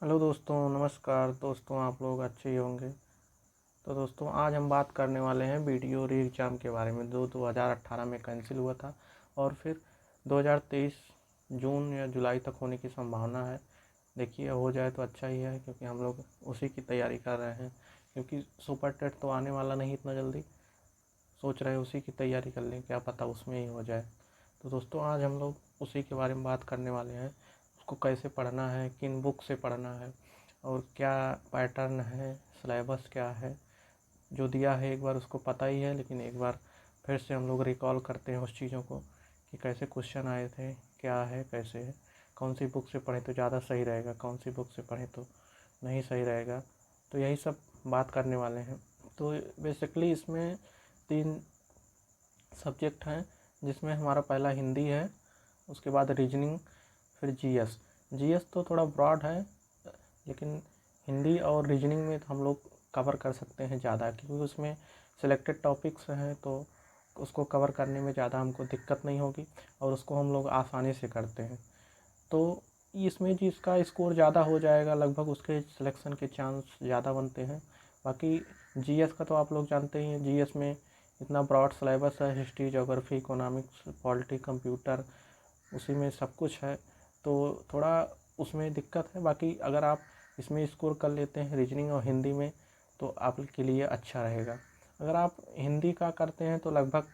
Hello दोस्तों, नमस्कार दोस्तों। आप लोग अच्छे ही होंगे। तो दोस्तों, आज हम बात करने वाले हैं वीडियो री एग्ज़ाम के बारे में जो 2018 में कैंसिल हुआ था और फिर 2023 जून या जुलाई तक होने की संभावना है। देखिए, हो जाए तो अच्छा ही है क्योंकि हम लोग उसी की तैयारी कर रहे हैं। क्योंकि सुपर टेट तो आने वाला नहीं इतना जल्दी, सोच रहे हैं उसी की तैयारी कर लें, क्या पता उसमें ही हो जाए। तो दोस्तों, आज हम लोग उसी के बारे में बात करने वाले हैं। उसको कैसे पढ़ना है, किन बुक से पढ़ना है और क्या पैटर्न है, सिलेबस क्या है। जो दिया है एक बार उसको पता ही है, लेकिन एक बार फिर से हम लोग रिकॉल करते हैं उस चीज़ों को कि कैसे क्वेश्चन आए थे, क्या है, कैसे है, कौन सी बुक से पढ़ें तो ज़्यादा सही रहेगा, कौन सी बुक से पढ़ें तो नहीं सही रहेगा। तो यही सब बात करने वाले हैं। तो बेसिकली इसमें 3 सब्जेक्ट हैं, जिसमें हमारा पहला हिंदी है, उसके बाद रीजनिंग, फिर जीएस। जीएस तो थोड़ा ब्रॉड है, लेकिन हिंदी और रीजनिंग में हम लोग कवर कर सकते हैं ज़्यादा, क्योंकि उसमें सिलेक्टेड टॉपिक्स हैं तो उसको कवर करने में ज़्यादा हमको दिक्कत नहीं होगी और उसको हम लोग आसानी से करते हैं। तो इसमें जिसका स्कोर ज़्यादा हो जाएगा, लगभग उसके सिलेक्शन के चांस ज़्यादा बनते हैं। बाकी जीएस का तो आप लोग जानते ही हैं, जीएस में इतना ब्रॉड सिलेबस है, history, geography, economics, polity, computer, उसी में सब कुछ है। तो थोड़ा उसमें दिक्कत है। बाकी अगर आप इसमें स्कोर कर लेते हैं रीजनिंग और हिंदी में तो आपके लिए अच्छा रहेगा। अगर आप हिंदी का करते हैं तो लगभग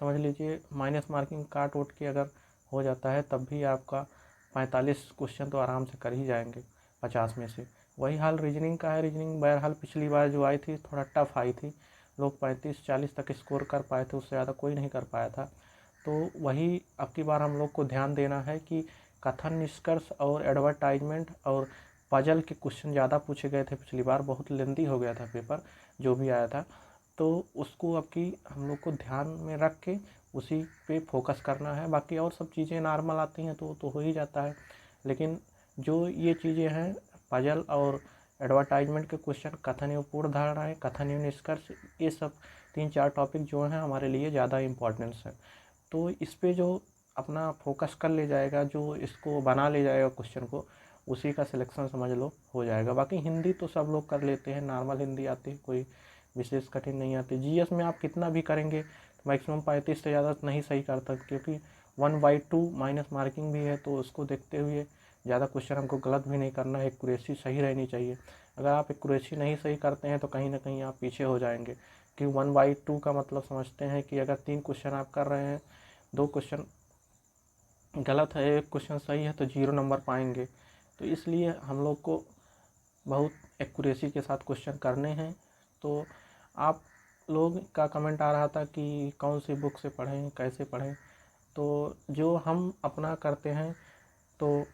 समझ लीजिए माइनस मार्किंग काट उठ के अगर हो जाता है तब भी आपका 45 क्वेश्चन तो आराम से कर ही जाएंगे 50 में से। वही हाल रीजनिंग का है। रीजनिंग बहरहाल पिछली बार जो आई थी थोड़ा टफ आई थी, लोग 35-40 तक स्कोर कर पाए थे, उससे ज़्यादा कोई नहीं कर पाया था। तो वही अब की बार हम लोग को ध्यान देना है कि कथन, निष्कर्ष और एडवर्टाइजमेंट और पजल के क्वेश्चन ज़्यादा पूछे गए थे। पिछली बार बहुत लेंदी हो गया था पेपर जो भी आया था, तो उसको अब की हम लोग को ध्यान में रख के उसी पे फोकस करना है। बाकी और सब चीज़ें नॉर्मल आती हैं तो हो ही जाता है, लेकिन जो ये चीज़ें हैं पजल और एडवर्टाइजमेंट के क्वेश्चन, कथन एवं पूर्ण धारणाएँ, कथन एवं निष्कर्ष, ये सब 3-4 टॉपिक जो हैं हमारे लिए ज़्यादा इम्पोर्टेंस है। तो इस पे जो अपना फोकस कर ले जाएगा, जो इसको बना ले जाएगा क्वेश्चन को, उसी का सिलेक्शन समझ लो हो जाएगा। बाकी हिंदी तो सब लोग कर लेते हैं, नॉर्मल हिंदी आती है, कोई विशेष कठिन नहीं आती। जीएस में आप कितना भी करेंगे मैक्सिमम 35 से ज़्यादा नहीं सही करता, क्योंकि 1/2 माइनस मार्किंग भी है, तो उसको देखते हुए ज़्यादा क्वेश्चन हमको गलत भी नहीं करना है, एक्यूरेसी सही रहनी चाहिए। अगर आप एक्यूरेसी नहीं सही करते हैं तो कहीं ना कहीं आप पीछे हो जाएंगे, कि 1/2 का मतलब समझते हैं कि अगर 3 क्वेश्चन आप कर रहे हैं, 2 क्वेश्चन गलत है, 1 क्वेश्चन सही है, तो 0 नंबर पाएंगे। तो इसलिए हम लोग को बहुत एक्यूरेसी के साथ क्वेश्चन करने हैं। तो आप लोग का कमेंट आ रहा था कि कौन सी बुक से पढ़ें, कैसे पढ़ें। तो जो हम अपना करते हैं, तो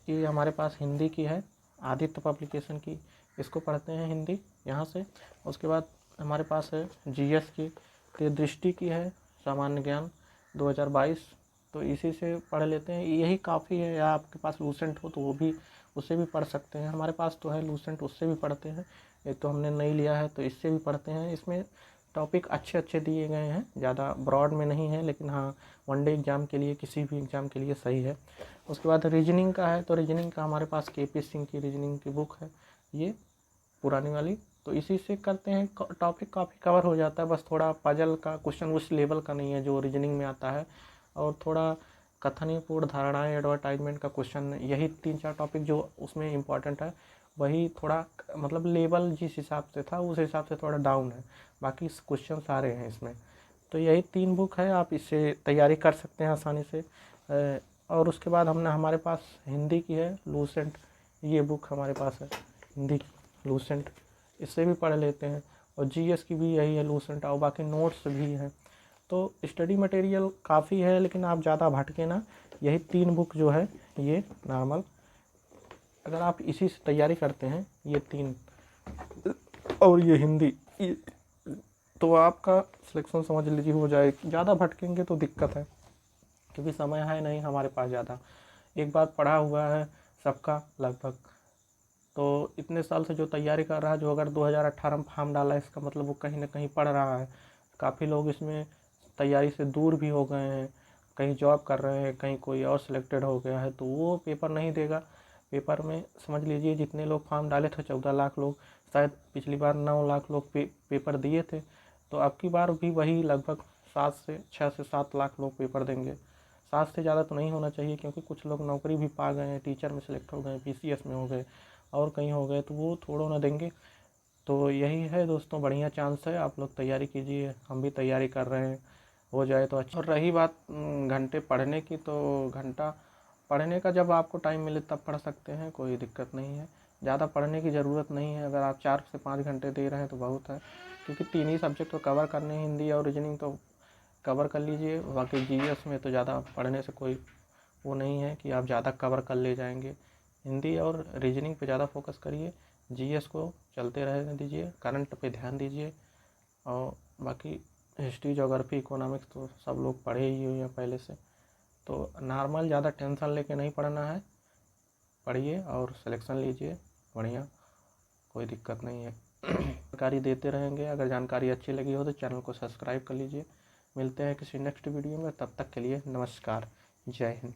ये हमारे पास हिंदी की है, आदित्य पब्लिकेशन की, इसको पढ़ते हैं हिंदी यहाँ से। उसके बाद हमारे पास है जीएस की, तो दृष्टि की है, सामान्य ज्ञान 2022, तो इसी से पढ़ लेते हैं, यही काफ़ी है। या आपके पास लूसेंट हो तो वो भी, उससे भी पढ़ सकते हैं। हमारे पास तो है लूसेंट, उससे भी पढ़ते हैं। ये तो हमने नहीं लिया है तो इससे भी पढ़ते हैं। इसमें टॉपिक अच्छे अच्छे दिए गए हैं, ज़्यादा ब्रॉड में नहीं है, लेकिन हाँ वनडे एग्ज़ाम के लिए, किसी भी एग्ज़ाम के लिए सही है। उसके बाद रीजनिंग का है, तो रीजनिंग का हमारे पास केपी सिंह की रीजनिंग की बुक है, ये पुरानी वाली। तो इसी से करते हैं, टॉपिक काफ़ी कवर हो जाता है। बस थोड़ा पजल का क्वेश्चन उस लेवल का नहीं है जो रीजनिंग में आता है, और थोड़ा कथनीय पूर्ण धारणाएँ, एडवर्टाइजमेंट का क्वेश्चन, यही 3-4 टॉपिक जो उसमें इम्पॉर्टेंट है, वही थोड़ा मतलब लेवल जिस हिसाब से था उस हिसाब से थोड़ा डाउन है। बाकी क्वेश्चन सारे हैं इसमें। तो यही 3 बुक है, आप इससे तैयारी कर सकते हैं आसानी से। और उसके बाद हमारे पास हिंदी की है लूसेंट, ये बुक हमारे पास है हिंदी की लूसेंट, इससे भी पढ़ लेते हैं। और जीएस की भी यही है लूसेंट, और बाकी नोट्स भी हैं। तो स्टडी मटेरियल काफ़ी है, लेकिन आप ज़्यादा भटके ना, यही 3 बुक जो है ये नॉर्मल, अगर आप इसी से तैयारी करते हैं, ये 3 और ये हिंदी, ये तो आपका सिलेक्शन समझ लीजिए हो जाए। ज़्यादा भटकेंगे तो दिक्कत है, क्योंकि समय है नहीं हमारे पास ज़्यादा। एक बार पढ़ा हुआ है सबका लगभग, तो इतने साल से जो तैयारी कर रहा है, जो अगर 2018 में फॉर्म डाला है, इसका मतलब वो कहीं ना कहीं पढ़ रहा है। काफ़ी लोग इसमें तैयारी से दूर भी हो गए हैं, कहीं जॉब कर रहे हैं, कहीं कोई और सिलेक्टेड हो गया है, तो वो पेपर नहीं देगा। पेपर में समझ लीजिए जितने लोग फॉर्म डाले थे 14 लाख लोग, शायद पिछली बार 9 लाख लोग पेपर दिए थे, तो अब की बार भी वही लगभग 6 से 7 लाख लोग पेपर देंगे। 7 से ज़्यादा तो नहीं होना चाहिए, क्योंकि कुछ लोग नौकरी भी पा गए हैं, टीचर में सेलेक्ट हो गए, PCS में हो गए और कहीं हो गए, तो वो थोड़ा ना देंगे। तो यही है दोस्तों, बढ़िया चांस है, आप लोग तैयारी कीजिए, हम भी तैयारी कर रहे हैं, हो जाए तो अच्छा। और रही बात घंटे पढ़ने की, तो घंटा पढ़ने का जब आपको टाइम मिले तब पढ़ सकते हैं, कोई दिक्कत नहीं है। ज़्यादा पढ़ने की ज़रूरत नहीं है, अगर आप 4 से 5 घंटे दे रहे हैं तो बहुत है, क्योंकि 3 ही सब्जेक्ट तो कवर करने हैं, हिंदी और रीजनिंग तो कवर कर लीजिए। बाकी GS में तो ज़्यादा पढ़ने से कोई वो नहीं है कि आप ज़्यादा कवर कर ले जाएंगे। हिंदी और रीजनिंग पे ज़्यादा फोकस करिए, GS को चलते रहने दीजिए, करंट पे ध्यान दीजिए। और बाकी हिस्ट्री, ज्योग्राफी, इकोनॉमिक्स तो सब लोग पढ़े ही हुए हैं पहले से, तो नॉर्मल, ज़्यादा टेंशन लेके नहीं पढ़ना है, पढ़िए और सिलेक्शन लीजिए बढ़िया, कोई दिक्कत नहीं है। जानकारी देते रहेंगे, अगर जानकारी अच्छी लगी हो तो चैनल को सब्सक्राइब कर लीजिए। मिलते हैं किसी नेक्स्ट वीडियो में, तब तक के लिए नमस्कार, जय हिंद।